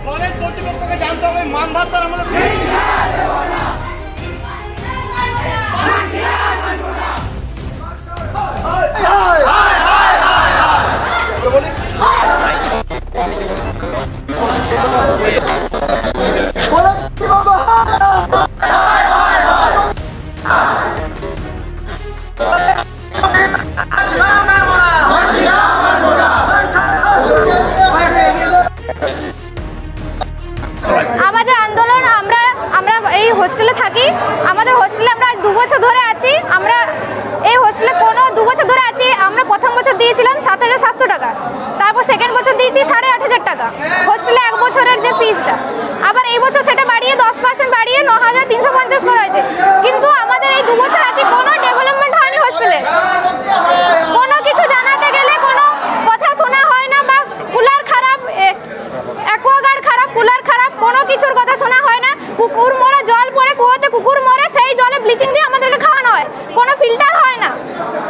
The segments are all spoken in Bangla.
কলেজ কর্তৃপক্ষকে জানতে হবে মান ভাতার আমরা আমাদের আন্দোলন আমরা এই হোস্টেলে থাকি। আমাদের হোস্টেলে আমরা আজ 2 বছর ধরে আছি। আমরা এই হোস্টেলে 2 বছর ধরে আছি। আমরা প্রথম বছর দিয়েছিলাম 7,700 টাকা, তারপর সেকেন্ড বছর দিয়েছি 8,500 টাকা হোস্টেলে 1 বছরের যে ফিজটা। আবার এই বছর সেটা বাড়িয়ে 10% বাড়িয়ে 9,350 করা হয়েছে। কিন্তু আমাদের এই 2 বছর আছি, কোনো ডেভেলপমেন্ট হয়নি হোস্টেলে। কোনো কিছু জানাতে গেলে কোনো কথা শোনা হয় না, বা কুলার খারাপ, অ্যাকোয়াগার্ড খারাপ, কুলার খারাপ, কোনো কিছুর কথা শোনা হয় না। কুকুর মরে জল পড়ে, কুয়োতে কুকুর মরে, সেই জলে ব্লিচিং দিয়ে আমাদেরকে খাওয়ানো হয়, কোনো ফিল্টার হয় না।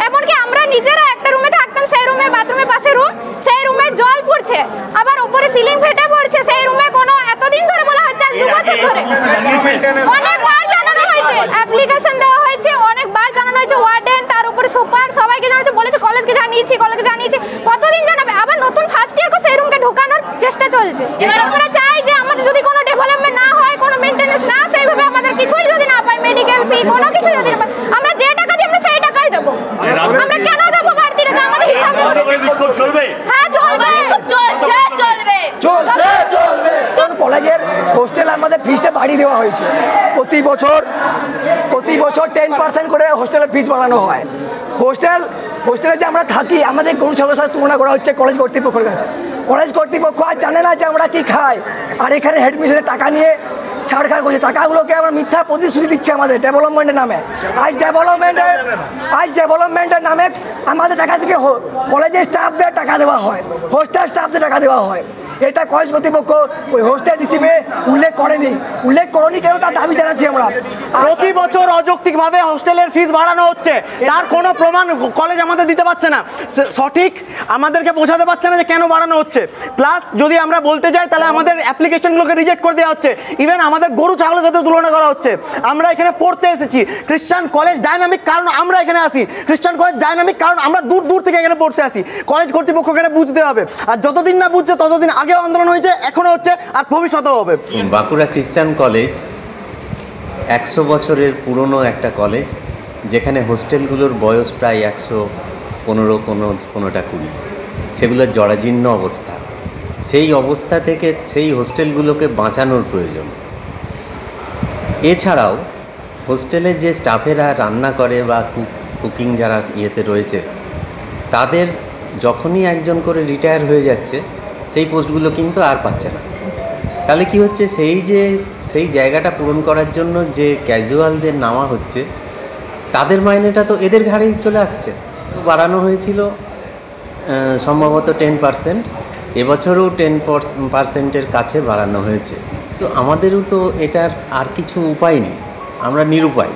এমনকি আমরা নিজেরা একটা রুমে থাকতাম, সেই রুমে বাথরুমের পাশে রুম, সেই রুমে জল পড়ছে, আবার উপরে সিলিং ফেটে পড়ছে। সেই রুমে কোনো এতদিন ধরে বলা হচ্ছে, 2 বছর ধরে অনেকবার জানানো হয়েছে, অ্যাপ্লিকেশন দেওয়া হয়েছে, অনেকবার জানানো হয়েছে। ওয়ার্ডেন, তার উপরে সুপার, সবাইকে জানাচ্ছে, বলেছে কলেজকে জানিয়েছি, কতদিন জানাবে? আবার নতুন ফার্স্ট ইয়ারকে সেই রুমকে ঢোকানোর চেষ্টা চলছে। এবার আমরা চাই যে আমাদের যদি কোনো ডেভেলপমেন্ট না হয়, কোনো মেইনটেনেন্স না, সেইভাবে আমাদের কিছুই যদি না পাই, মেডিকেল ফি কোনো কিছু যদি না পাই, আমরা যে টাকা দিই আমরা সেই টাকাই দেবো। আমরা কেন দেবো বাড়তি টাকা? আমাদের হিসাবে চলবে। হ্যাঁ চলবে, চলবে। কলেজের হোস্টেল আমাদের ফিসটা বাড়িয়ে দেওয়া হয়েছে। প্রতি বছর 10% করে হোস্টেলের ফিস বাড়ানো হয়। হোস্টেলে যে আমরা থাকি, আমাদের গরু ছাগলের সাথে তুলনা করা হচ্ছে কলেজ কর্তৃপক্ষের কাছে। কলেজ কর্তৃপক্ষ আর জানে না যে আমরা কি খাই, আর এখানে হেডমিশনের টাকা নিয়ে ছাড়খাড় করছে। টাকাগুলোকে আমরা মিথ্যা প্রতিশ্রুতি দিচ্ছে আমাদের ডেভেলপমেন্টের নামে। আজ ডেভেলপমেন্টের নামে আমাদের টাকা থেকে কলেজের স্টাফদের টাকা দেওয়া হয়, হোস্টেল স্টাফদের টাকা দেওয়া হয়। এটা কলেজ কর্তৃপক্ষ ওই হোস্টেল রিসিভে উল্লেখ করেনি কেন তার দাবি জানাচ্ছি আমরা। প্রতি বছর অযৌক্তিকভাবে হোস্টেলের ফিস বাড়ানো হচ্ছে, তার কোনো প্রমাণ কলেজ আমাদের দিতে পারছে না, সঠিক আমাদেরকে বোঝাতে পারছে না যে কেন বাড়ানো হচ্ছে। প্লাস যদি আমরা বলতে যাই তাহলে আমাদের অ্যাপ্লিকেশনগুলোকে রিজেক্ট করে দেওয়া হচ্ছে। ইভেন আমাদের গরু ছাগলের সাথে তুলনা করা হচ্ছে। আমরা এখানে পড়তে এসেছি, খ্রিস্টান কলেজ ডাইনামিক, কারণ আমরা এখানে আসি। খ্রিস্টান কলেজ ডাইনামিক কারণ আমরা দূর দূর থেকে এখানে পড়তে আসি। কলেজ কর্তৃপক্ষকে এটা বুঝতে হবে, আর যতদিন না বুঝছে ততদিন আগেও আন্দোলন হয়েছে, এখনো হচ্ছে, আর ভবিষ্যতেও হবে। বাঁকুড়া খ্রিস্টান কলেজ 100 বছরের পুরনো একটা কলেজ, যেখানে হোস্টেলগুলোর বয়স প্রায় 115, কোনোটা 20। সেগুলোর জরাজীর্ণ অবস্থা। সেই অবস্থা থেকে সেই হোস্টেলগুলোকে বাঁচানোর প্রয়োজন। এছাড়াও হোস্টেলের যে স্টাফেরা রান্না করে বা কুকিং যারা ইয়েতে রয়েছে, তাদের যখনই একজন করে রিটায়ার হয়ে যাচ্ছে, সেই পোস্টগুলো কিন্তু আর পাচ্ছে না। তাহলে কি হচ্ছে, সেই জায়গাটা পূরণ করার জন্য যে ক্যাজুয়ালদের নামা হচ্ছে, তাদের মাইনেটা তো এদের ঘাড়েই চলে আসছে। বাড়ানো হয়েছিল সম্ভবত 10%, এবছরও 10%-এর কাছে বাড়ানো হয়েছে। তো আমাদেরও তো এটার আর কিছু উপায় নেই, আমরা নিরুপায়।